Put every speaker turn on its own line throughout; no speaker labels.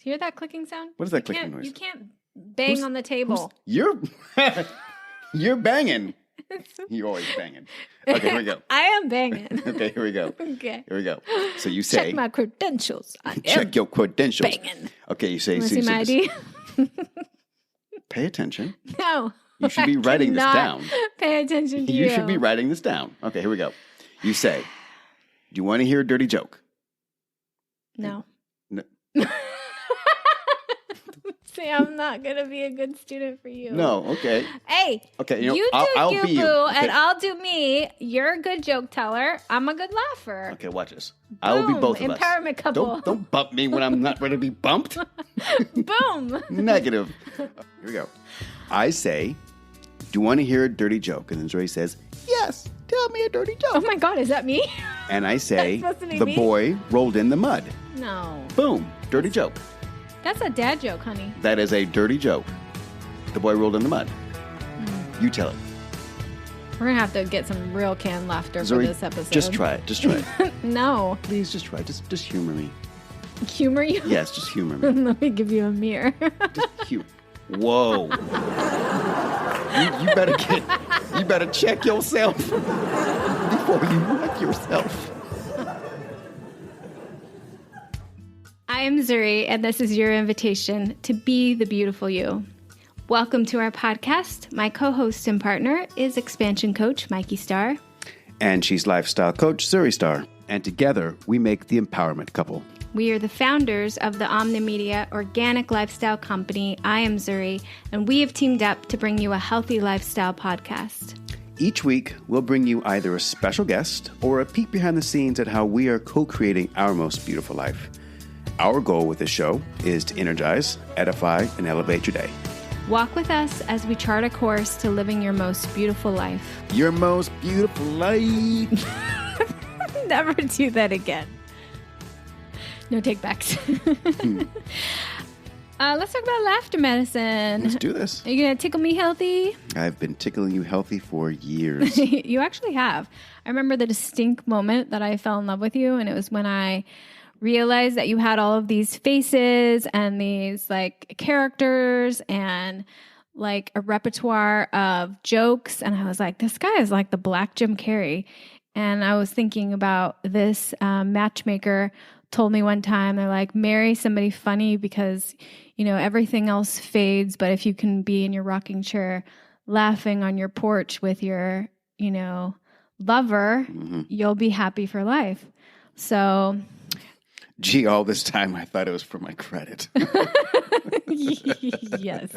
Do you hear that clicking sound?
What is that clicking noise?
You can't bang on the table.
You're banging. You're always banging. Okay, here we go.
I am banging.
Okay, here we go.
Okay.
Here we go. So you say...
Check my credentials.
Check your credentials.
Banging.
Okay, you say...
Want to see my ID?
Pay attention.
No.
You should be writing this down.
Pay attention to you.
You should be writing this down. Okay, here we go. You say, do you want to hear a dirty joke?
No.
No.
See, I'm not going to be a good student for you.
No, okay.
Hey,
okay,
you do
I'll
you,
be you.
boo,
Okay.
and I'll do me. You're a good joke teller. I'm a good laugher.
Okay, watch this. I will be both of us.
Empowerment couple.
Don't bump me when I'm not ready to be bumped.
Boom.
Negative. Here we go. I say, do you want to hear a dirty joke? And then Zuri says, yes, tell me a dirty joke.
Oh my God, is that me?
And I say,
That's supposed to be
the
me?
boy rolled in the mud.
No.
Boom, dirty joke.
That's a dad joke, honey.
That is a dirty joke. The boy rolled in the mud. You tell it.
We're going to have to get some real canned laughter
Zuri,
for this episode.
just try it. Just try it.
No.
Please, just try it. Just humor me.
Humor you?
Yes, just humor me.
Let me give you a mirror.
Just Whoa. You better check yourself before you wreck yourself.
I am Zuri, and this is your invitation to be the beautiful you. Welcome to our podcast. My co-host and partner is expansion coach Mikey Starr.
And she's lifestyle coach Zuri Starr. And together, we make the empowerment couple.
We are the founders of the Omnimedia organic lifestyle company, I Am Zuri, and we have teamed up to bring you a healthy lifestyle podcast.
Each week, we'll bring you either a special guest or a peek behind the scenes at how we are co-creating our most beautiful life. Our goal with this show is to energize, edify, and elevate your day.
Walk with us as we chart a course to living your most beautiful life.
Your most beautiful life.
Never do that again. No takebacks. Let's talk about laughter medicine.
Let's do this.
Are you going to tickle me healthy?
I've been tickling you healthy for years.
You actually have. I remember the distinct moment that I fell in love with you, and it was when I realized that you had all of these faces and these like characters and like a repertoire of jokes. And I was like, this guy is like the Black Jim Carrey. And I was thinking about this matchmaker told me one time, they're like, marry somebody funny because, you know, everything else fades. But if you can be in your rocking chair laughing on your porch with your, you know, lover, you'll be happy for life. So...
Gee, all this time I thought it was for my credit.
Yes.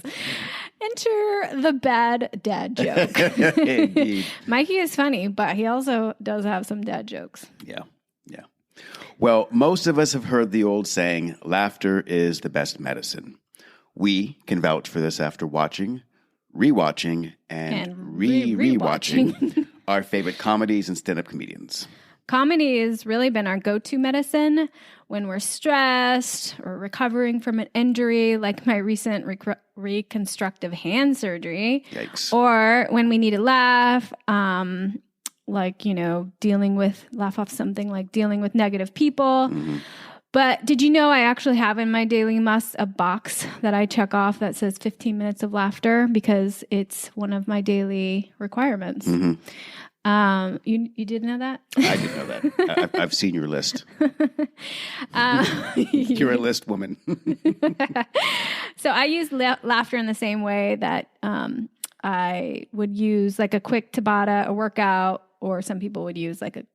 Enter the bad dad joke.
Indeed.
Mikey is funny, but he also does have some dad jokes.
Yeah. Well, most of us have heard the old saying, laughter is the best medicine. We can vouch for this after watching, rewatching, and rewatching our favorite comedies and stand-up comedians.
Comedy has really been our go-to medicine when we're stressed or recovering from an injury, like my recent reconstructive hand surgery.
Yikes.
Or when we need a laugh, like, you know, laugh off something like dealing with negative people. Mm-hmm. But did you know I actually have in my daily must a box that I check off that says 15 minutes of laughter because it's one of my daily requirements. Mm-hmm. You didn't know that?
I didn't know that. I've seen your list. You're a list woman.
So I use laughter in the same way that I would use like a quick Tabata, a workout, or some people would use like a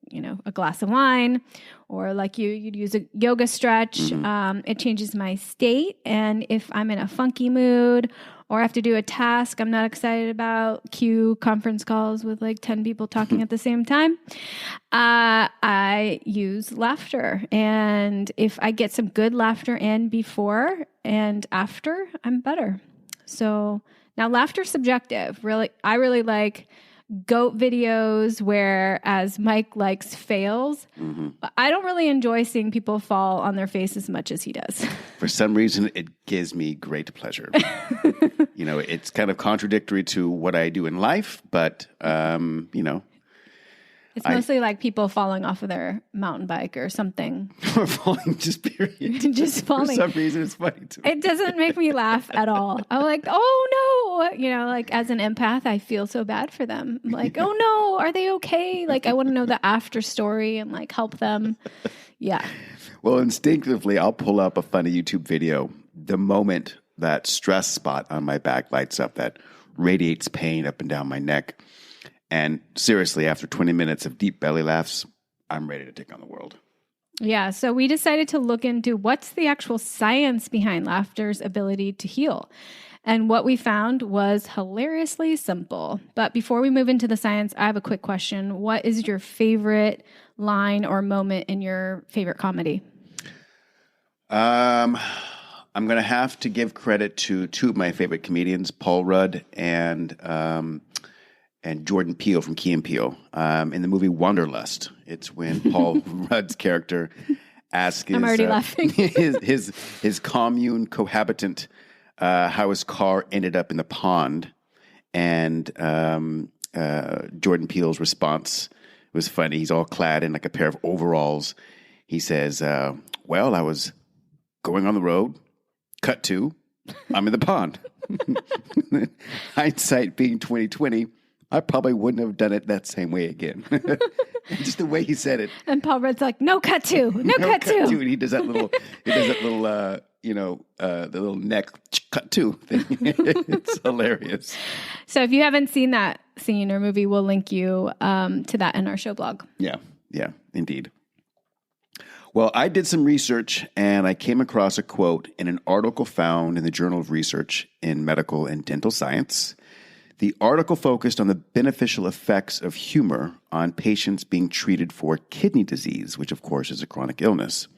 glass of wine, or like you'd use a yoga stretch. Mm-hmm. It changes my state, and if I'm in a funky mood or I have to do a task I'm not excited about, cue conference calls with like 10 people talking at the same time, I use laughter. And if I get some good laughter in before and after, I'm better. So now laughter's subjective. Really, I really like goat videos where, as Mike likes, fails. Mm-hmm. I don't really enjoy seeing people fall on their face as much as he does.
For some reason, it gives me great pleasure. You know, it's kind of contradictory to what I do in life, but, you know,
It's mostly like people falling off of their mountain bike or something.
Or falling, just period.
Just falling.
For some reason, it's funny to me.
It doesn't make me laugh at all. I'm like, oh no. You know, like as an empath, I feel so bad for them. I'm like, oh no, are they okay? Like I want to know the after story and like help them. Yeah.
Well, instinctively, I'll pull up a funny YouTube video. The moment that stress spot on my back lights up, that radiates pain up and down my neck. And seriously, after 20 minutes of deep belly laughs, I'm ready to take on the world.
Yeah. So we decided to look into what's the actual science behind laughter's ability to heal. And what we found was hilariously simple. But before we move into the science, I have a quick question. What is your favorite line or moment in your favorite comedy?
I'm going to have to give credit to two of my favorite comedians, Paul Rudd and Jordan Peele from Key and Peele. In the movie Wanderlust, it's when Paul Rudd's character asks
I'm already laughing.
his commune cohabitant how his car ended up in the pond, and Jordan Peele's response was funny. He's all clad in like a pair of overalls. He says, well, I was going on the road, cut to, I'm in the pond. Hindsight being 2020, I probably wouldn't have done it that same way again. Just the way he said it.
And Paul Rudd's like, no cut to, no cut to.
And he does that little, the little neck cut to thing. It's hilarious.
So if you haven't seen that scene or movie, we'll link you to that in our show blog.
Yeah, indeed. Well, I did some research and I came across a quote in an article found in the Journal of Research in Medical and Dental Science. The article focused on the beneficial effects of humor on patients being treated for kidney disease, which of course is a chronic illness.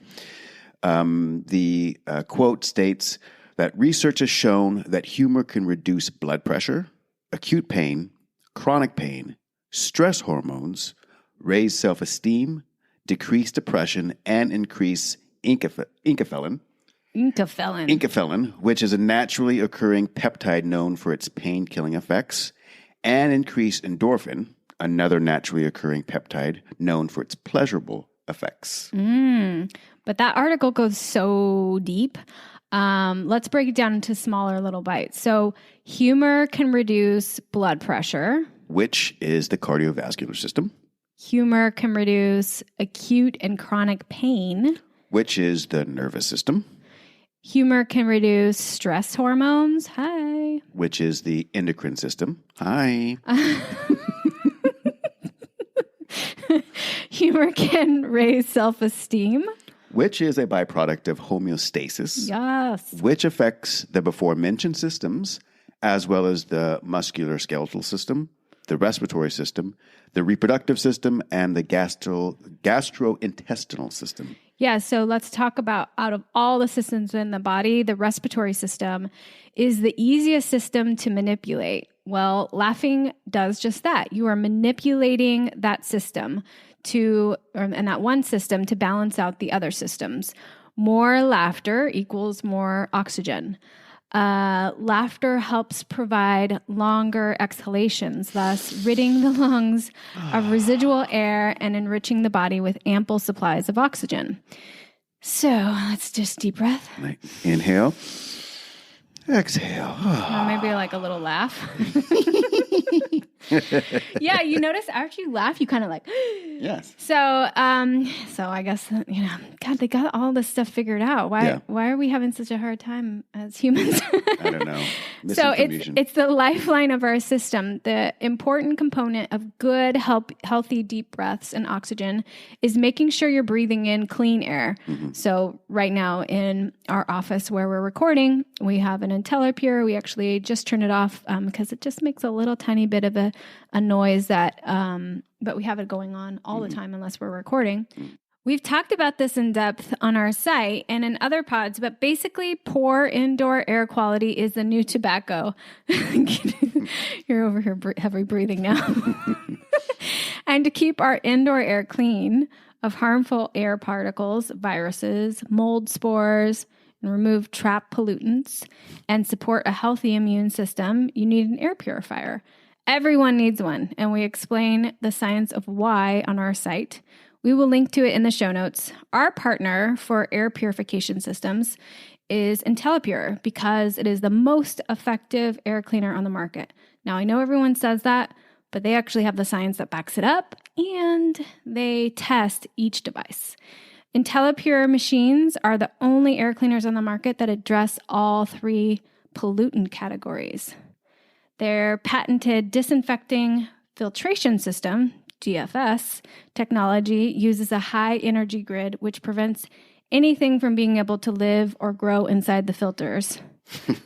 The quote states that research has shown that humor can reduce blood pressure, acute pain, chronic pain, stress hormones, raise self-esteem, decrease depression, and increase enkephalin, which is a naturally occurring peptide known for its pain-killing effects, and increase endorphin, another naturally occurring peptide known for its pleasurable effects.
But that article goes so deep. Let's break it down into smaller little bites. So humor can reduce blood pressure,
which is the cardiovascular system.
Humor can reduce acute and chronic pain,
which is the nervous system.
Humor can reduce stress hormones. Hi.
Which is the endocrine system. Hi.
Humor can raise self-esteem,
which is a byproduct of homeostasis.
Yes.
Which affects the before-mentioned systems, as well as the musculoskeletal system, the respiratory system, the reproductive system, and the gastrointestinal system.
Yeah, so let's talk about, out of all the systems in the body, the respiratory system is the easiest system to manipulate. Well, laughing does just that. You are manipulating that system and that one system to balance out the other systems. More laughter equals more oxygen. Laughter helps provide longer exhalations, thus ridding the lungs of residual air and enriching the body with ample supplies of oxygen. So let's just deep breath.
Inhale. Exhale.
Maybe like a little laugh. Yeah, you notice after you laugh, you kind of like.
Yes.
So I guess, God, they got all this stuff figured out. Why are we having such a hard time as humans?
I don't know.
So it's the lifeline of our system. The important component of good, healthy, deep breaths and oxygen is making sure you're breathing in clean air. Mm-hmm. So right now in our office where we're recording, we have an IntelliPure. We actually just turned it off because it just makes a little tiny bit of a noise that, but we have it going on all the time unless we're recording. We've talked about this in depth on our site and in other pods, but basically poor indoor air quality is the new tobacco. You're over here heavy breathing now. And to keep our indoor air clean of harmful air particles, viruses, mold spores, and remove trapped pollutants and support a healthy immune system, you need an air purifier. Everyone needs one, and we explain the science of why on our site. We will link to it in the show notes. Our partner for air purification systems is IntelliPure because it is the most effective air cleaner on the market. Now, I know everyone says that, but they actually have the science that backs it up, and they test each device. IntelliPure machines are the only air cleaners on the market that address all 3 pollutant categories. Their patented disinfecting filtration system, DFS, technology uses a high energy grid, which prevents anything from being able to live or grow inside the filters.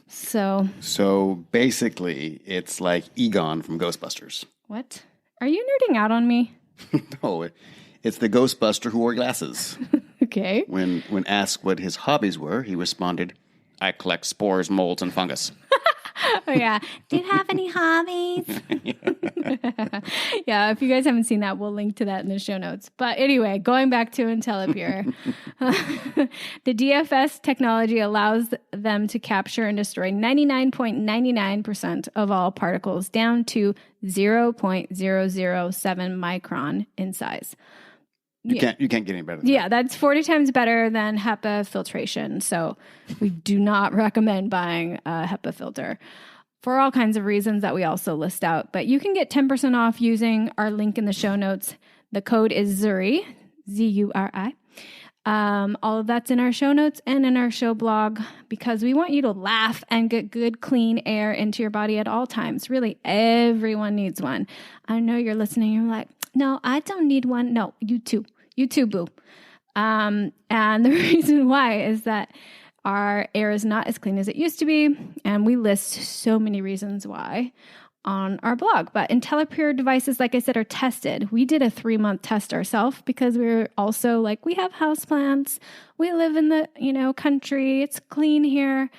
So
basically, it's like Egon from Ghostbusters.
What? Are you nerding out on me?
No, it's the Ghostbuster who wore glasses.
Okay.
When asked what his hobbies were, he responded, "I collect spores, molds, and fungus."
Oh, yeah. Do you have any hobbies? Yeah, if you guys haven't seen that, we'll link to that in the show notes. But anyway, going back to IntelliPure, the DFS technology allows them to capture and destroy 99.99% of all particles down to 0.007 micron in size.
You can't get any better than that.
Yeah, that's 40 times better than HEPA filtration. So we do not recommend buying a HEPA filter for all kinds of reasons that we also list out. But you can get 10% off using our link in the show notes. The code is Zuri, Zuri. All of that's in our show notes and in our show blog because we want you to laugh and get good, clean air into your body at all times. Really, everyone needs one. I know you're listening. You're like, no, I don't need one. No, you too. You too, boo. And the reason why is that our air is not as clean as it used to be. And we list so many reasons why on our blog. But IntelliPure devices, like I said, are tested. We did a 3-month test ourselves because we were also like, we have houseplants. We live in the, country. It's clean here.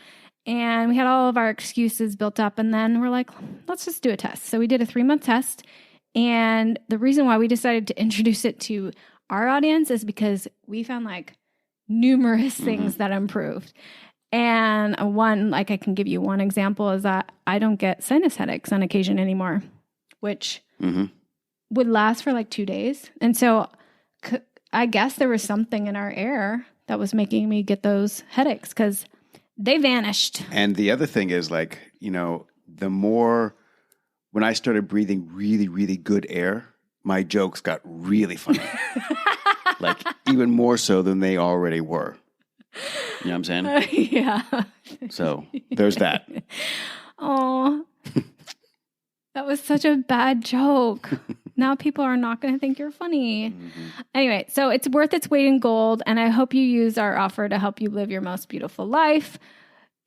And we had all of our excuses built up. And then we're like, let's just do a test. So we did a 3-month test. And the reason why we decided to introduce it to our audience is because we found numerous things that improved. And I can give you one example is that I don't get sinus headaches on occasion anymore, which would last for 2 days. And so I guess there was something in our air that was making me get those headaches because they vanished.
And the other thing is the more when I started breathing really, really good air, my jokes got really funny. Even more so than they already were. You know what I'm saying?
Yeah.
So there's that.
Oh, that was such a bad joke. Now people are not going to think you're funny. Anyway, so it's worth its weight in gold, and I hope you use our offer to help you live your most beautiful life.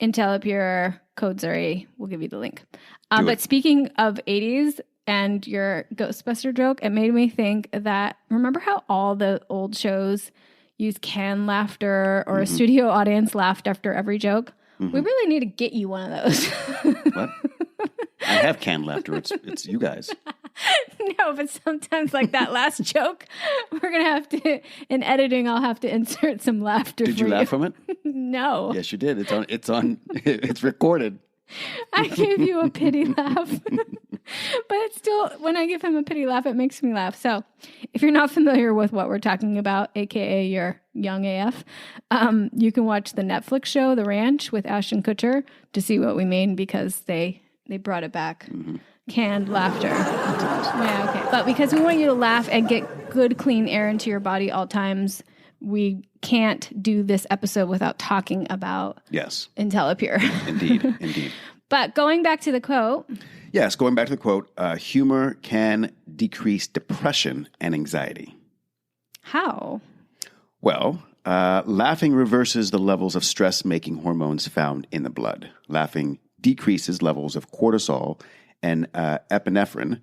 IntelliPure, code Zuri. We'll give you the link. But speaking of 80s and your Ghostbuster joke, it made me think that, remember how all the old shows use canned laughter or a studio audience laughed after every joke? We really need to get you one of those.
What? I have canned laughter. It's you guys.
No, but sometimes that last joke, we're going to have to, in editing, I'll have to insert some laughter.
Did you laugh from it?
No.
Yes, you did. It's recorded.
I gave you a pity laugh. But it's still, when I give him a pity laugh, it makes me laugh. So if you're not familiar with what we're talking about, AKA you're young AF, you can watch the Netflix show, The Ranch, with Ashton Kutcher to see what we mean because they brought it back. Canned laughter. Yeah, okay. But because we want you to laugh and get good, clean air into your body all times, we can't do this episode without talking about IntelliPure.
Indeed.
But going back to the quote.
Yes, going back to the quote, humor can decrease depression and anxiety.
How?
Well, laughing reverses the levels of stress-making hormones found in the blood. Laughing decreases levels of cortisol and epinephrine,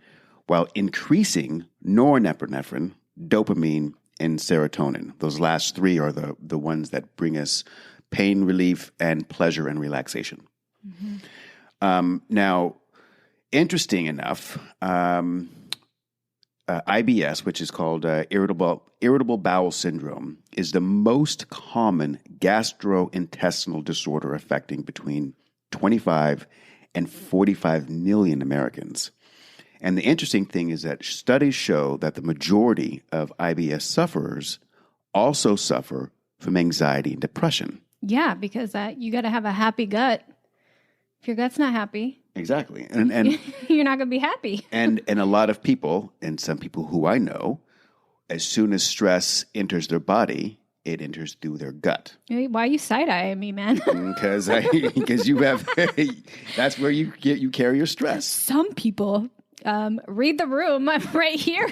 while increasing norepinephrine, dopamine, and serotonin. Those last 3 are the ones that bring us pain relief and pleasure and relaxation. Now, interesting enough, IBS, which is called irritable bowel syndrome, is the most common gastrointestinal disorder affecting between 25 and 45 million Americans. And the interesting thing is that studies show that the majority of IBS sufferers also suffer from anxiety and depression.
Yeah, because you got to have a happy gut. If your gut's not happy,
exactly, and
you're not going to be happy.
and a lot of people, and some people who I know, as soon as stress enters their body, it enters through their gut.
Why are you side-eyeing me, man?
Because you have that's where you carry your stress.
Some people read the room. I'm right here.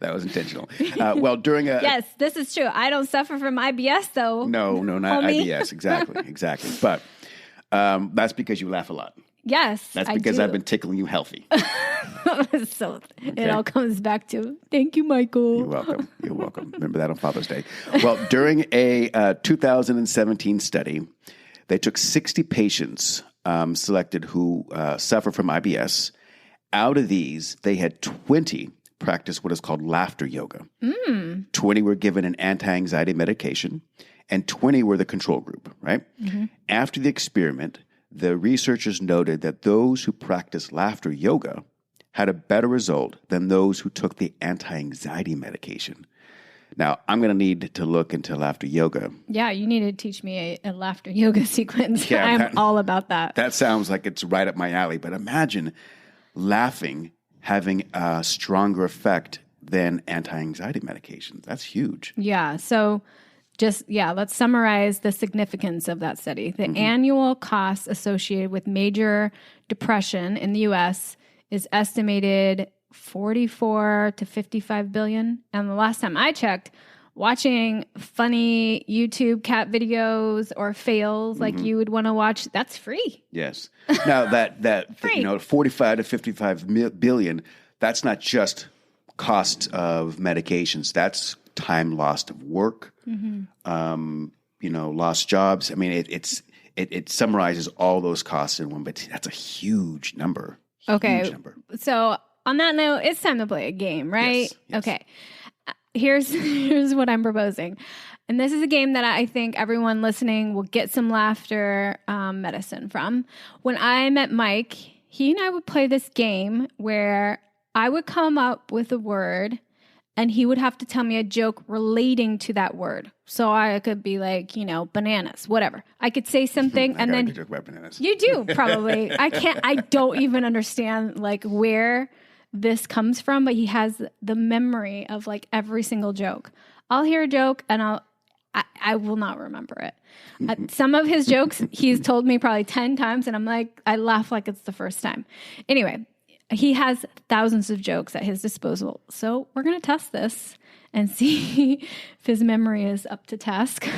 That was intentional. Well, during a
yes, this is true. I don't suffer from IBS though.
No, not
homie.
IBS. Exactly. But that's because you laugh a lot.
Yes,
that's because I've been tickling you healthy.
So it all comes back to thank you, Michael.
You're welcome. Remember that on Father's Day. Well, during a 2017 study, they took 60 patients selected who suffer from IBS. Out of these, they had 20 practice what is called laughter yoga. 20 were given an anti-anxiety medication, and 20 were the control group, right? Mm-hmm. After the experiment, the researchers noted that those who practiced laughter yoga had a better result than those who took the anti-anxiety medication. Now, I'm going to need to look into laughter yoga.
Yeah, you need to teach me a laughter yoga sequence. Yeah, I'm all about that.
That sounds like it's right up my alley. But imagine laughing having a stronger effect than anti-anxiety medications. That's huge.
Yeah, so let's summarize the significance of that study. The annual cost associated with major depression in the U.S. is estimated 44 to 55 billion. And the last time I checked, watching funny YouTube cat videos or fails like you would want to watch, that's free.
Yes. Now that
free.
45 to 55 billion, that's not just cost of medications. That's time lost of work, lost jobs. I mean, it summarizes all those costs in one, but that's a huge number.
Okay. So on that note, it's time to play a game, right?
Yes.
Okay. Here's what I'm proposing. And this is a game that I think everyone listening will get some laughter medicine from. When I met Mike, he and I would play this game where I would come up with a word and he would have to tell me a joke relating to that word. So I could be like, bananas, whatever. I could say something and then
joke about bananas.
You do probably. I don't even understand where this comes from, but he has the memory of every single joke. I'll hear a joke and I will not remember it. Some of his jokes he's told me probably 10 times and I laugh like it's the first time. Anyway, he has thousands of jokes at his disposal. So we're going to test this and see if his memory is up to task.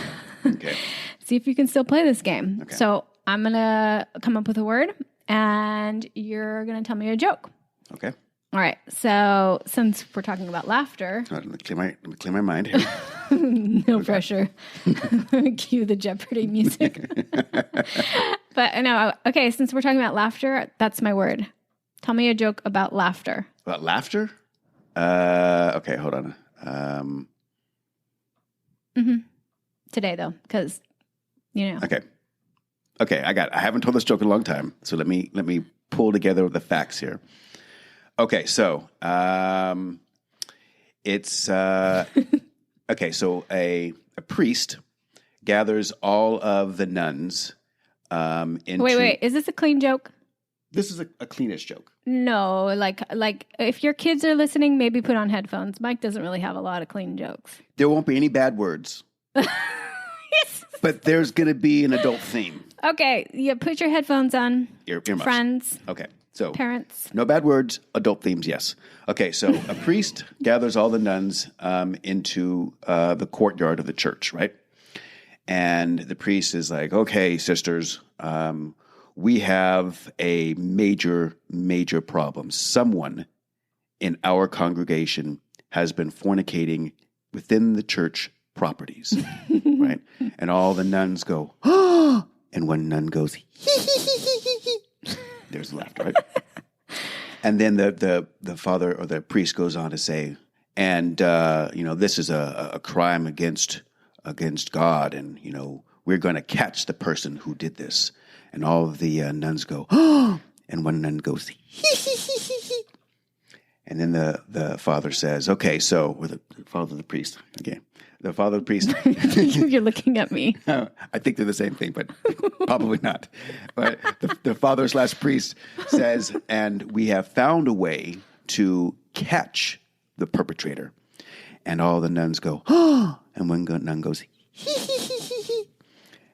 Okay.
See if you can still play this game.
Okay.
So I'm going to come up with a word and you're going to tell me a joke.
Okay.
All right. So since we're talking about laughter.
Let me clear my mind here.
No pressure. Cue the Jeopardy music. But no, okay, since we're talking about laughter, that's my word. Tell me a joke about laughter.
About laughter? Okay, hold on.
Today, though, because,
Okay, I haven't told this joke in a long time, so let me pull together the facts here. Okay, so it's okay. So a priest gathers all of the nuns. Into...
Wait, is this a clean joke?
This is a cleanish joke.
No, like if your kids are listening, maybe put on headphones. Mike doesn't really have a lot of clean jokes.
There won't be any bad words. But there's going to be an adult theme.
Okay, yeah, put your headphones on.
Earmuffs.
Friends.
Okay, so
parents.
No bad words, adult themes, yes. Okay, so a priest gathers all the nuns into the courtyard of the church, right? And the priest is like, okay, sisters, we have a major problem. Someone in our congregation has been fornicating within the church properties, right? And all the nuns go, oh, and one nun goes, hee, hee, hee, hee, hee. There's laughter, right? And then the father or the priest goes on to say, and, this is a crime against God, and, we're going to catch the person who did this. And all of the nuns go, oh, And one nun goes, hee. And then the father says, okay, so, or the father of the priest, okay. The father of the priest.
You're looking at me.
I think they're the same thing, but probably not. But the father/priest says, and we have found a way to catch the perpetrator. And all the nuns go, oh, and one nun goes, hee.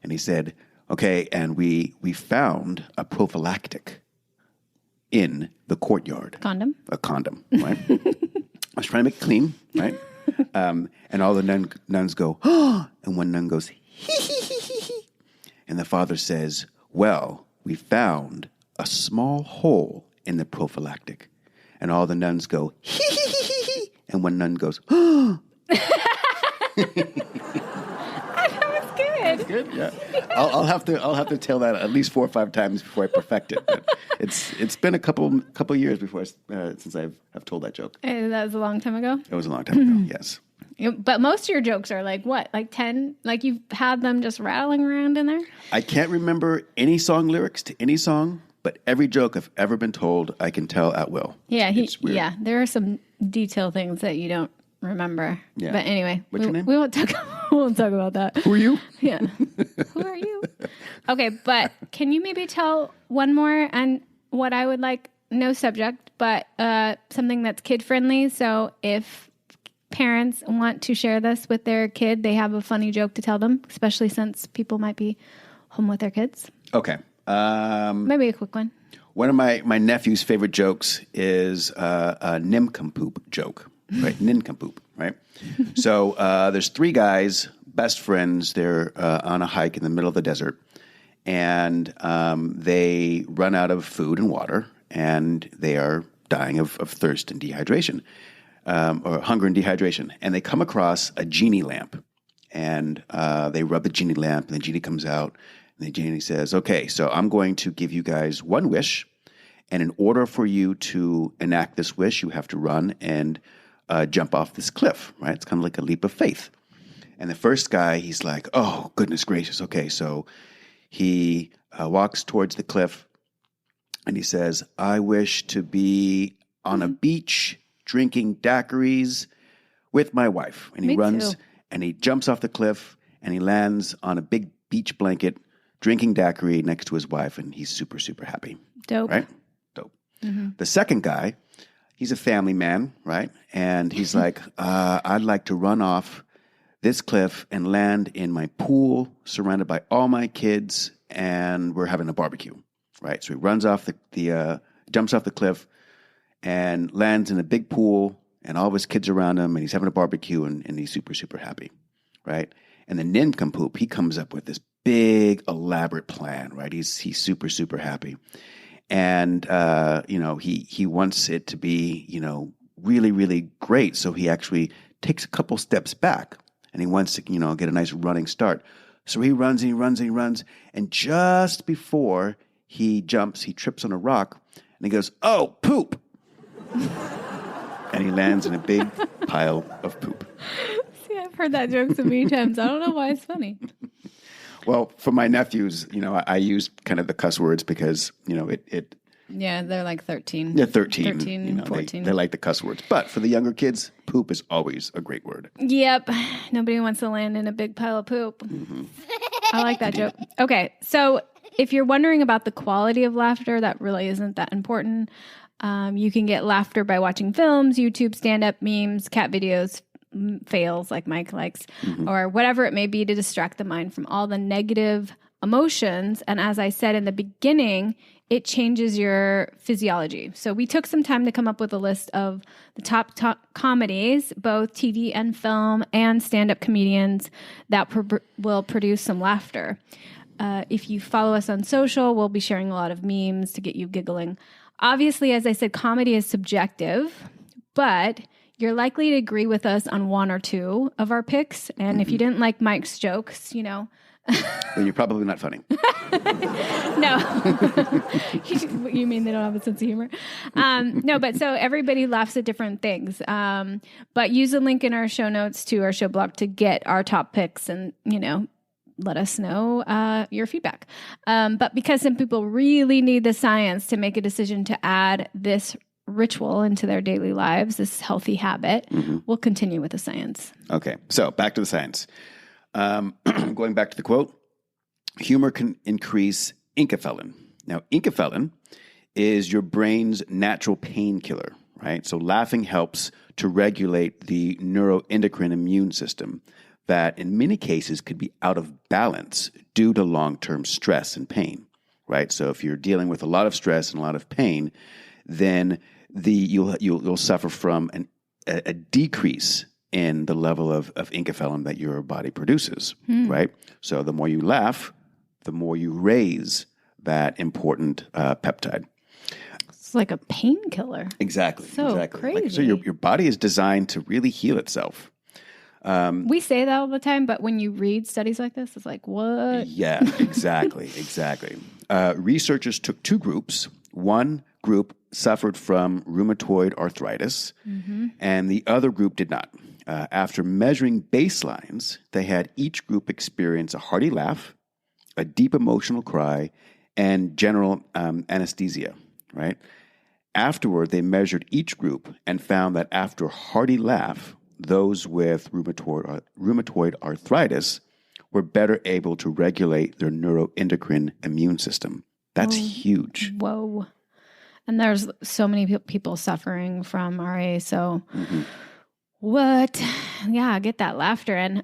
And he said, okay, and we found a prophylactic in the courtyard.
Condom?
A condom, right? I was trying to make it clean, right? And all the nuns go, oh, and one nun goes, hee. And the father says, well, we found a small hole in the prophylactic. And all the nuns go, hee. And one nun goes, oh. That's good. Yeah, I'll have to tell that at least 4 or 5 times before I perfect it. But it's been a couple years before since I've told that joke.
That was a long time ago.
It was a long time ago. Yes.
But most of your jokes are like what? Like 10? Like you've had them just rattling around in there?
I can't remember any song lyrics to any song, but every joke I've ever been told, I can tell at will.
Yeah, yeah. There are some detail things that you don't remember. Yeah. But anyway,
what's your name?
We won't talk about that.
Who are you?
Yeah. Who are you? Okay, but can you maybe tell one more and what I would like, no subject, but something that's kid friendly. So if parents want to share this with their kid, they have a funny joke to tell them, especially since people might be home with their kids.
Okay.
Maybe a quick one.
One of my nephew's favorite jokes is a nincompoop joke. Right, nincompoop, right? So there's 3 guys, best friends. They're on a hike in the middle of the desert, and they run out of food and water, and they are dying of thirst and dehydration, or hunger and dehydration. And they come across a genie lamp, and they rub the genie lamp, and the genie comes out, and the genie says, okay, so I'm going to give you guys one wish, and in order for you to enact this wish, you have to run and jump off this cliff, right? It's kind of like a leap of faith. And the first guy, he's like, oh, goodness gracious. Okay, so he walks towards the cliff and he says, I wish to be on a beach drinking daiquiris with my wife. And he runs and he jumps off the cliff and he lands on a big beach blanket drinking daiquiri next to his wife, and he's super, super happy.
Dope.
Right? Dope. Mm-hmm. The second guy, he's a family man, right? And he's like, I'd like to run off this cliff and land in my pool surrounded by all my kids, and we're having a barbecue, right? So he runs off jumps off the cliff and lands in a big pool, and all of his kids around him, and he's having a barbecue, and he's super, super happy, right? And the nincompoop, he comes up with this big, elaborate plan, right? He's super, super happy. And, he wants it to be, really, really great. So he actually takes a couple steps back and he wants to, get a nice running start. So he runs and he runs and he runs. And just before he jumps, he trips on a rock and he goes, oh, poop. And he lands in a big pile of poop.
See, I've heard that joke so many times. I don't know why it's funny.
Well, for my nephews, I use kind of the cuss words because, it.
Yeah, they're like 13.
They're 13.
14.
They like the cuss words. But for the younger kids, poop is always a great word.
Yep. Nobody wants to land in a big pile of poop. Mm-hmm. I like that joke. Okay, so if you're wondering about the quality of laughter, that really isn't that important. You can get laughter by watching films, YouTube stand-up, memes, cat videos, fails like Mike likes, or whatever it may be to distract the mind from all the negative emotions. And as I said in the beginning, it changes your physiology. So we took some time to come up with a list of the top comedies, both TV and film, and stand-up comedians that will produce some laughter. If you follow us on social, we'll be sharing a lot of memes to get you giggling. Obviously, as I said, comedy is subjective, but you're likely to agree with us on 1 or 2 of our picks. And if you didn't like Mike's jokes,
then you're probably not funny.
No. You mean they don't have a sense of humor? No, but so everybody laughs at different things. But use the link in our show notes to our show blog to get our top picks and, let us know your feedback. But because some people really need the science to make a decision to add this ritual into their daily lives, this healthy habit, we'll continue with the science.
Okay, so back to the science. Going back to the quote, humor can increase enkephalin. Now, enkephalin is your brain's natural painkiller, right? So laughing helps to regulate the neuroendocrine immune system that in many cases could be out of balance due to long-term stress and pain, right? So if you're dealing with a lot of stress and a lot of pain, then you'll suffer from a decrease in the level of enkephalin that your body produces, right? So the more you laugh, the more you raise that important peptide.
It's like a painkiller.
Exactly.
So crazy.
So your body is designed to really heal itself.
We say that all the time, but when you read studies like this, it's like, what?
Yeah, exactly. Researchers took two groups. One group suffered from rheumatoid arthritis, and the other group did not. After measuring baselines, they had each group experience a hearty laugh, a deep emotional cry, and general anesthesia, right? Afterward, they measured each group and found that after a hearty laugh, those with rheumatoid arthritis were better able to regulate their neuroendocrine immune system. That's huge.
Whoa. And there's so many people suffering from RA. So what? Yeah, get that laughter in.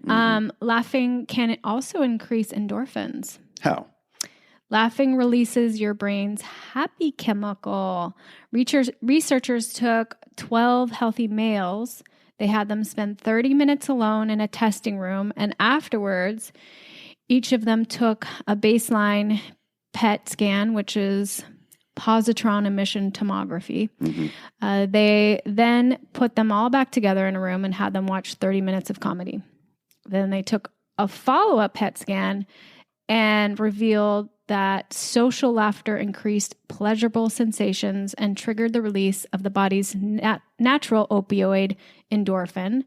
Laughing can also increase endorphins.
How?
Laughing releases your brain's happy chemical. Researchers took 12 healthy males. They had them spend 30 minutes alone in a testing room. And afterwards, each of them took a baseline PET scan, which is positron emission tomography. They then put them all back together in a room and had them watch 30 minutes of comedy. Then they took a follow-up PET scan and revealed that social laughter increased pleasurable sensations and triggered the release of the body's natural opioid endorphin,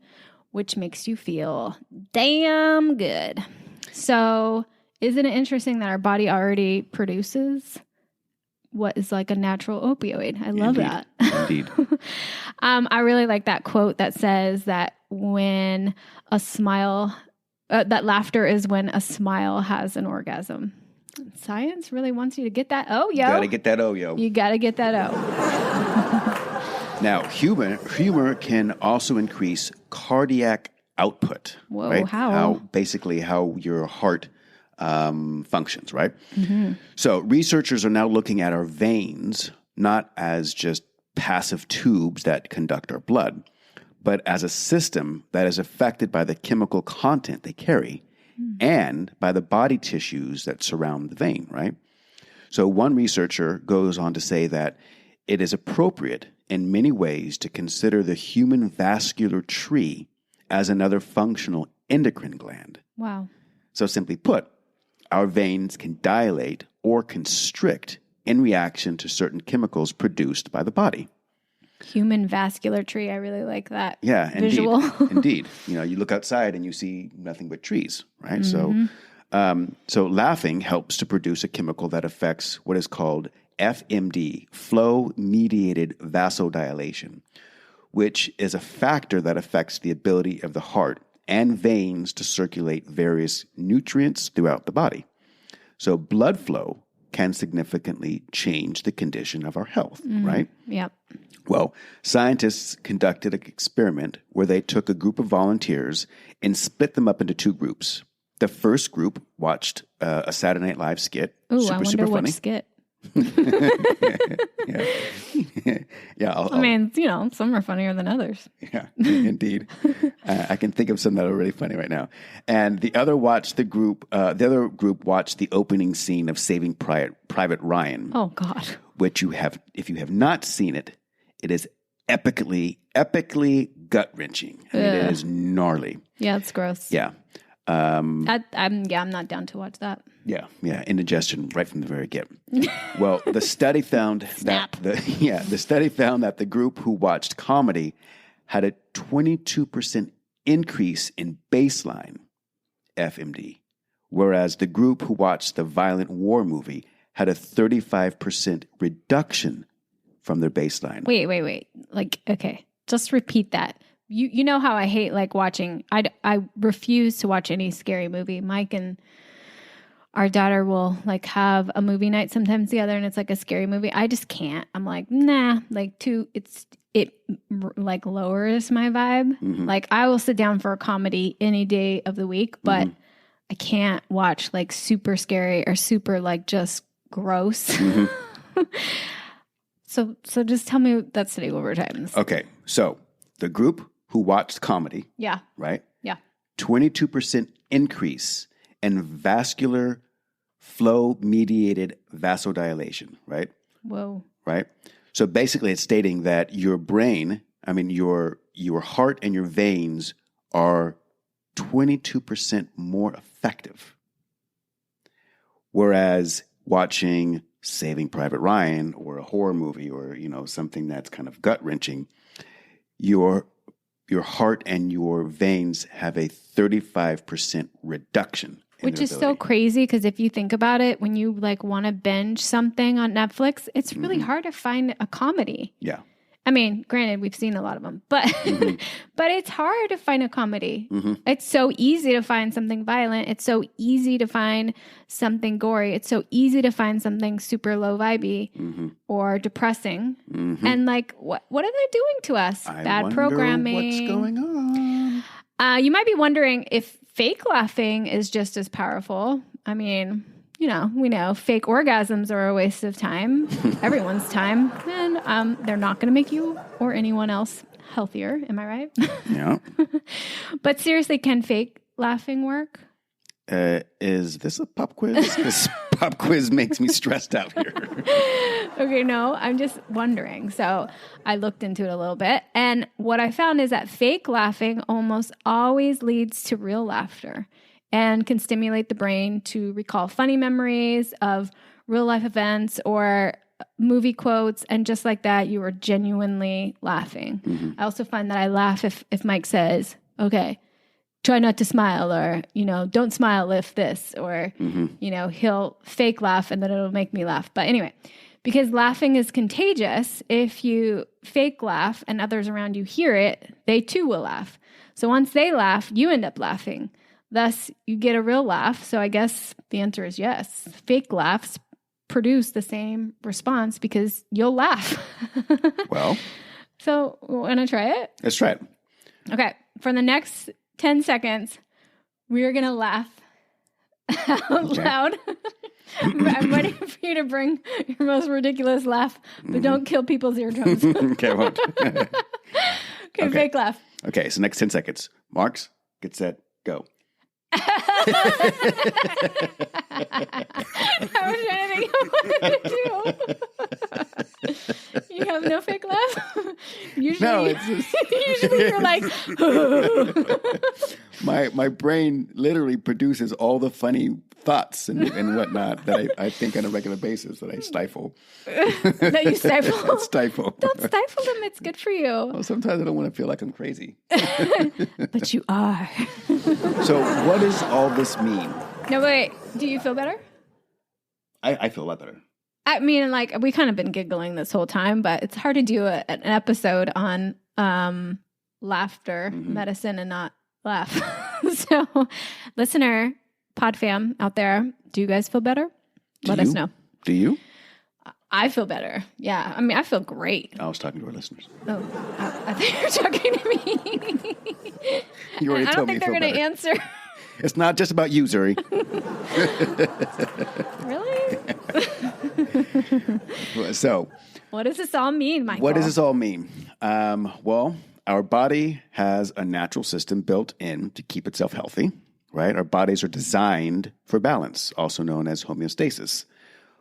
which makes you feel damn good. So isn't it interesting that our body already produces what is like a natural opioid? I love that.
Indeed.
I really like that quote that says that when a smile, that laughter is when a smile has an orgasm. Science really wants you to get that yo.
You gotta get that yo.
You gotta get that
Now, humor can also increase cardiac output.
Whoa,
right?
how?
Basically how your heart functions, right? So researchers are now looking at our veins not as just passive tubes that conduct our blood, but as a system that is affected by the chemical content they carry and by the body tissues that surround the vein, right? So one researcher goes on to say that it is appropriate in many ways to consider the human vascular tree as another functional endocrine gland.
Wow.
So simply put, our veins can dilate or constrict in reaction to certain chemicals produced by the body.
Human vascular tree. I really like that.
Yeah,
visual.
Indeed. You know, you look outside and you see nothing but trees, right? So laughing helps to produce a chemical that affects what is called FMD, flow-mediated vasodilation, which is a factor that affects the ability of the heart and veins to circulate various nutrients throughout the body. So blood flow can significantly change the condition of our health, right?
Yep.
Well, scientists conducted an experiment where they took a group of volunteers and split them up into two groups. The first group watched a Saturday Night Live skit.
Ooh, I wonder what skit.
Yeah.
I mean, you know, some are funnier than others.
Yeah, indeed. I can think of some that are really funny right now. And the other group watched the opening scene of Saving Private Ryan.
Oh God.
Which if you have not seen it, it is epically gut-wrenching. I mean, it is gnarly.
Yeah, it's gross.
Yeah.
I'm not down to watch that.
Yeah, indigestion right from the very get. Well, the study found that the group who watched comedy had a 22% increase in baseline FMD, whereas the group who watched the violent war movie had a 35% reduction from their baseline.
Wait. Like, okay, just repeat that. You know how I hate like watching, I refuse to watch any scary movie. Mike and our daughter will like have a movie night sometimes together and it's like a scary movie. I just can't. I'm like, nah, like it like lowers my vibe.
Mm-hmm.
Like I will sit down for a comedy any day of the week, but I can't watch like super scary or super like just gross. Mm-hmm. So just tell me that today one more time.
Okay. So the group who watched comedy.
Yeah.
Right?
Yeah.
22% increase in vascular flow mediated vasodilation, right?
Whoa.
Right? So basically it's stating that your brain, your heart and your veins are 22% more effective. Whereas watching Saving Private Ryan or a horror movie or, something that's kind of gut-wrenching, your heart and your veins have a 35% reduction.
Which is so crazy because if you think about it, when you like want to binge something on Netflix, it's really hard to find a comedy.
Yeah.
I mean, granted, we've seen a lot of them, but but it's hard to find a comedy. Mm-hmm. It's so easy to find something violent. It's so easy to find something gory. It's so easy to find something super low vibey or depressing. Mm-hmm. And like, what are they doing to us? Bad programming.
What's going on?
You might be wondering if fake laughing is just as powerful. I mean, we know fake orgasms are a waste of time, everyone's time, and they're not going to make you or anyone else healthier. Am I right?
Yeah.
But seriously, can fake laughing work?
Is this a pop quiz? This pop quiz makes me stressed out here.
Okay, no, I'm just wondering. So I looked into it a little bit, and what I found is that fake laughing almost always leads to real laughter and can stimulate the brain to recall funny memories of real life events or movie quotes. And just like that, you are genuinely laughing. Mm-hmm. I also find that I laugh if Mike says, okay, try not to smile, or, don't smile if this, or, he'll fake laugh and then it'll make me laugh. But anyway, because laughing is contagious, if you fake laugh and others around you hear it, they too will laugh. So once they laugh, you end up laughing. Thus, you get a real laugh. So I guess the answer is yes. Fake laughs produce the same response because you'll laugh.
Well.
So, want to try it?
Let's try it.
Okay. For the next 10 seconds, we are going to laugh out loud. I'm waiting for you to bring your most ridiculous laugh, but don't kill people's eardrums.
Okay, I won't.
Okay, fake laugh.
Okay, so next 10 seconds. Marks, get set, go.
I was trying to think of what to do. You have no fake laugh? Usually,
no, it's just...
usually you're like...
My brain literally produces all the funny thoughts and whatnot that I think on a regular basis that I stifle.
That you stifle?
Stifle.
Don't stifle them. It's good for you.
Well, sometimes I don't want to feel like I'm crazy.
But you are.
So what does all this mean?
No, wait. Do you feel better?
I feel a lot better.
I mean, like, we kind of been giggling this whole time, but it's hard to do an episode on laughter medicine and not laugh. So, listener, pod fam out there, do you guys feel better? Let us know.
Do you?
I feel better. Yeah. I mean, I feel great.
I was talking to our listeners.
Oh, I think you're talking to me.
You already
I
told
don't
me
think they're going to answer.
It's not just about you, Zuri.
Really?
So,
what does this all mean, Michael?
What does this all mean? Well, our body has a natural system built in to keep itself healthy, right? Our bodies are designed for balance, also known as homeostasis.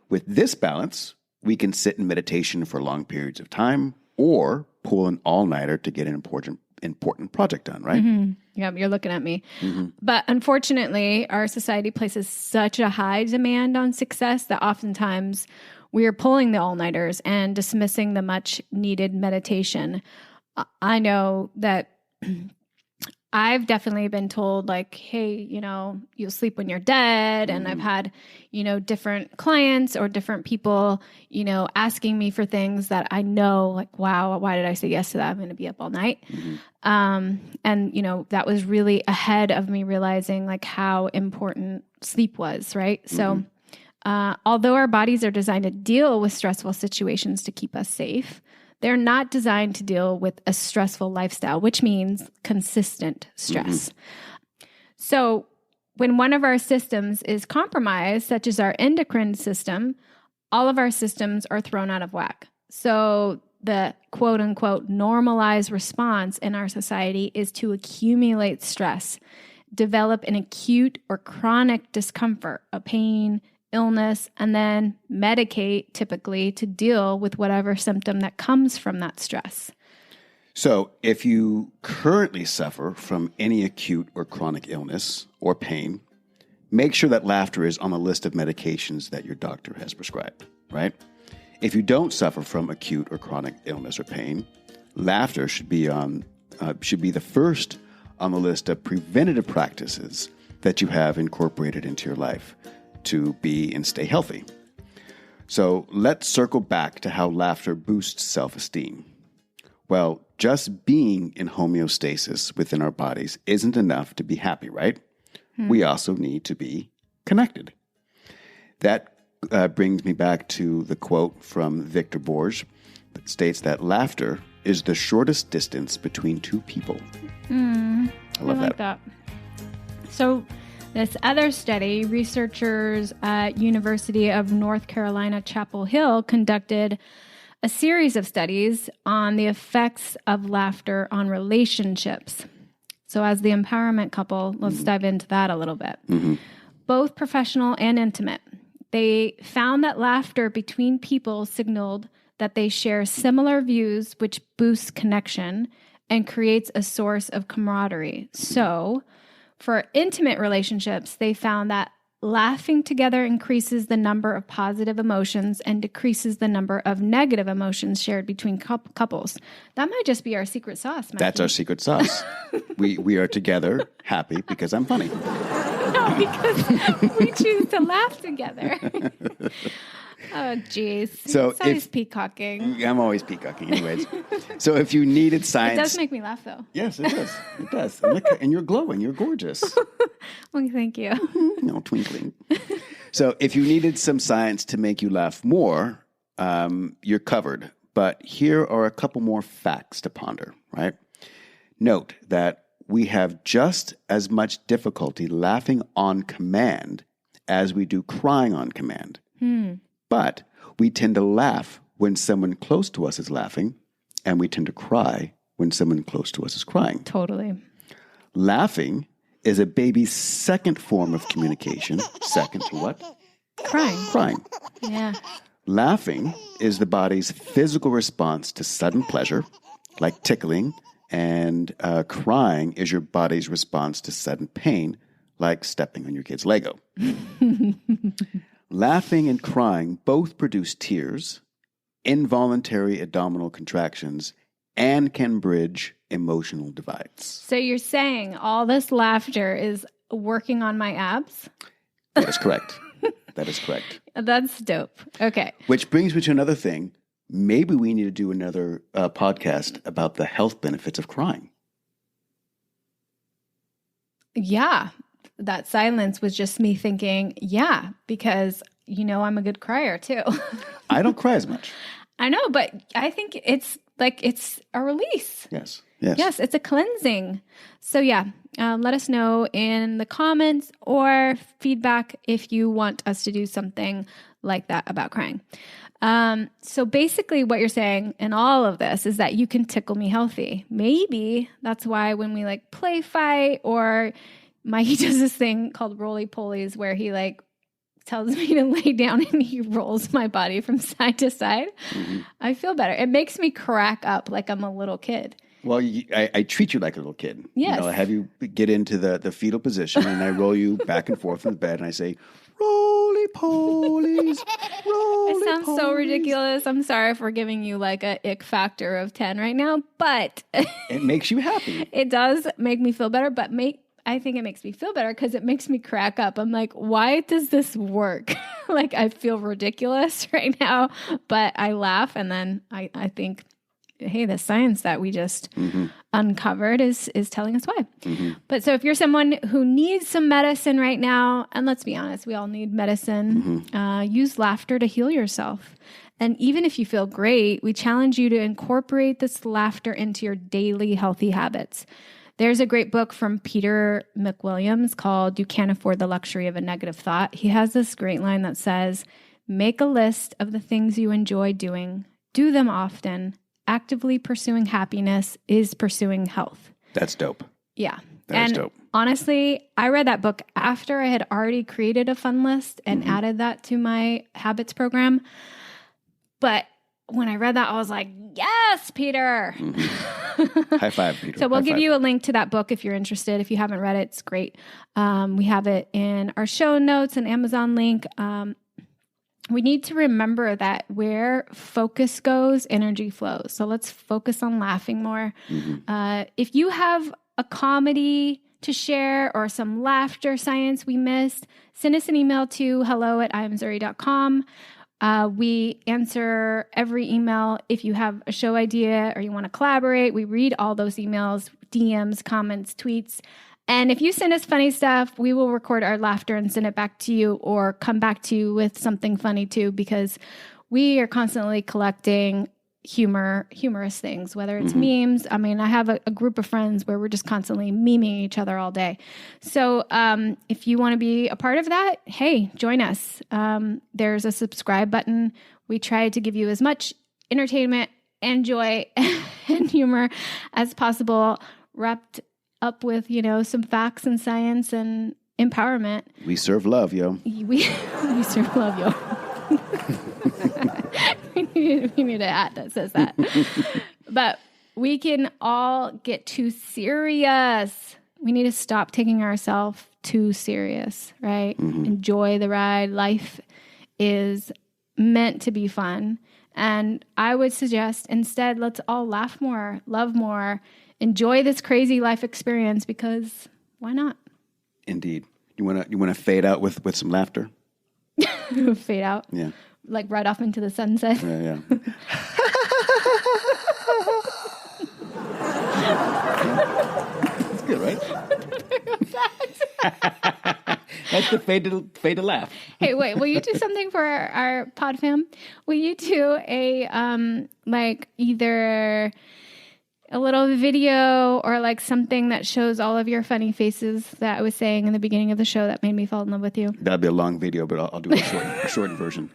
With this balance, we can sit in meditation for long periods of time or pull an all-nighter to get an important project done, right?
Mm-hmm. Yeah, you're looking at me. Mm-hmm. But unfortunately, our society places such a high demand on success that oftentimes we are pulling the all-nighters and dismissing the much-needed meditation. I know that I've definitely been told like, hey, you'll sleep when you're dead. And I've had, different clients or different people, asking me for things that I know like, wow, why did I say yes to that? I'm going to be up all night. And that was really ahead of me realizing like how important sleep was. Right. So, although our bodies are designed to deal with stressful situations to keep us safe, they're not designed to deal with a stressful lifestyle, which means consistent stress. So when one of our systems is compromised, such as our endocrine system, all of our systems are thrown out of whack. So the quote unquote normalized response in our society is to accumulate stress, develop an acute or chronic discomfort, a pain, illness, and then medicate typically to deal with whatever symptom that comes from that stress.
So if you currently suffer from any acute or chronic illness or pain, make sure that laughter is on the list of medications that your doctor has prescribed, right? If you don't suffer from acute or chronic illness or pain, laughter should be the first on the list of preventative practices that you have incorporated into your life to be and stay healthy. So let's circle back to how laughter boosts self-esteem. Well, just being in homeostasis within our bodies isn't enough to be happy, right? We also need to be connected. That brings me back to the quote from Victor Borge that states that laughter is the shortest distance between two people. I love that.
So this other study, researchers at University of North Carolina, Chapel Hill conducted a series of studies on the effects of laughter on relationships. So as the empowerment couple, let's dive into that a little bit. Both professional and intimate. They found that laughter between people signaled that they share similar views, which boosts connection and creates a source of camaraderie. So for intimate relationships, they found that laughing together increases the number of positive emotions and decreases the number of negative emotions shared between couples. That might just be our secret sauce, Matthew.
That's our secret sauce. we are together, happy because I'm funny.
No, because we choose to laugh together. Oh, geez.
So
it's always peacocking.
I'm always peacocking anyways. So if you needed science...
It does make me laugh, though.
Yes, it does. It does. And you're glowing. You're gorgeous.
Well, thank you.
No, twinkling. So if you needed some science to make you laugh more, you're covered. But here are a couple more facts to ponder, right? Note that we have just as much difficulty laughing on command as we do crying on command. But we tend to laugh when someone close to us is laughing, and we tend to cry when someone close to us is crying.
Totally.
Laughing is a baby's second form of communication. Second to what?
Crying. Yeah.
Laughing is the body's physical response to sudden pleasure, like tickling, and crying is your body's response to sudden pain, like stepping on your kid's Lego. Laughing and crying both produce tears, involuntary abdominal contractions, and can bridge emotional divides.
So you're saying all this laughter is working on my abs?
That is correct. That is correct.
That's dope. Okay.
Which brings me to another thing. Maybe we need to do another podcast about the health benefits of crying.
Yeah. That silence was just me thinking, yeah, because, I'm a good crier too.
I don't cry as much.
I know, but I think it's a release.
Yes.
Yes, it's a cleansing. So yeah, let us know in the comments or feedback if you want us to do something like that about crying. So basically what you're saying in all of this is that you can tickle me healthy. Maybe that's why when we play fight, or Mikey does this thing called roly-polies where he tells me to lay down and he rolls my body from side to side. I feel better. It makes me crack up like I'm a little kid.
Well, I treat you like a little kid.
Yes.
I have you get into the fetal position, and I roll you back and forth in the bed, and I say, roly-polies, roly-polies.
It sounds so ridiculous. I'm sorry for giving you like a ick factor of 10 right now, but
it makes you happy.
It does make me feel better, but I think it makes me feel better because it makes me crack up. I'm like, why does this work? Like, I feel ridiculous right now, but I laugh. And then I think, hey, the science that we just uncovered is telling us why. But so if you're someone who needs some medicine right now, and let's be honest, we all need medicine, use laughter to heal yourself. And even if you feel great, we challenge you to incorporate this laughter into your daily healthy habits. There's a great book from Peter McWilliams called You Can't Afford the Luxury of a Negative Thought. He has this great line that says, make a list of the things you enjoy doing, do them often. Actively pursuing happiness is pursuing health.
That's dope.
Yeah.
That's dope.
Honestly, I read that book after I had already created a fun list and added that to my habits program. But when I read that, I was like, yes, Peter.
High five, Peter.
So we'll give you a link to that book if you're interested. If you haven't read it, it's great. We have it in our show notes, an Amazon link. We need to remember that where focus goes, energy flows. So let's focus on laughing more. If you have a comedy to share or some laughter science we missed, send us an email to hello@amzuri.com. We answer every email. If you have a show idea or you want to collaborate, we read all those emails, DMs, comments, tweets. And if you send us funny stuff, we will record our laughter and send it back to you or come back to you with something funny too, because we are constantly collecting humorous things, whether it's memes. I mean, I have a group of friends where we're just constantly memeing each other all day. So if you want to be a part of that, hey, join us. There's a subscribe button. We try to give you as much entertainment and joy and humor as possible, wrapped up with, some facts and science and empowerment.
We serve love, yo.
We serve love, yo. we need a hat that says that. But we can all get too serious. We need to stop taking ourselves too serious, right? Enjoy the ride. Life is meant to be fun. And I would suggest instead, let's all laugh more, love more, enjoy this crazy life experience, because why not?
Indeed. You wanna fade out with some laughter?
Fade out?
Yeah.
Like right off into the sunset?
Yeah. That's good, right? That's the fade to laugh.
Hey, wait, will you do something for our pod fam? Will you do a, either a little video or like something that shows all of your funny faces that I was saying in the beginning of the show that made me fall in love with you?
That'll be a long video, but I'll do a short version.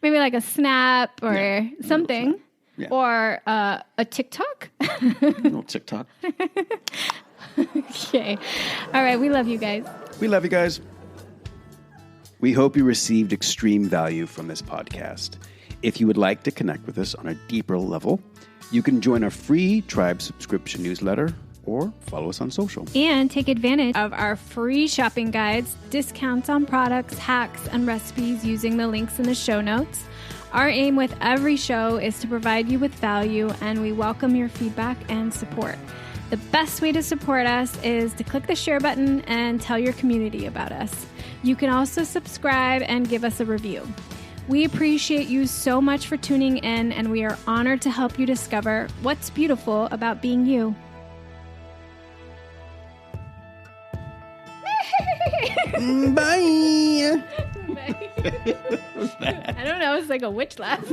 Maybe like a snap or something.
Yeah.
Or a TikTok.
No TikTok.
Okay. All right. We love you guys.
We love you guys. We hope you received extreme value from this podcast. If you would like to connect with us on a deeper level, you can join our free Tribe subscription newsletter or follow us on social.
And take advantage of our free shopping guides, discounts on products, hacks, and recipes using the links in the show notes. Our aim with every show is to provide you with value, and we welcome your feedback and support. The best way to support us is to click the share button and tell your community about us. You can also subscribe and give us a review. We appreciate you so much for tuning in, and we are honored to help you discover what's beautiful about being you.
Bye.
I don't know. It's like a witch laugh.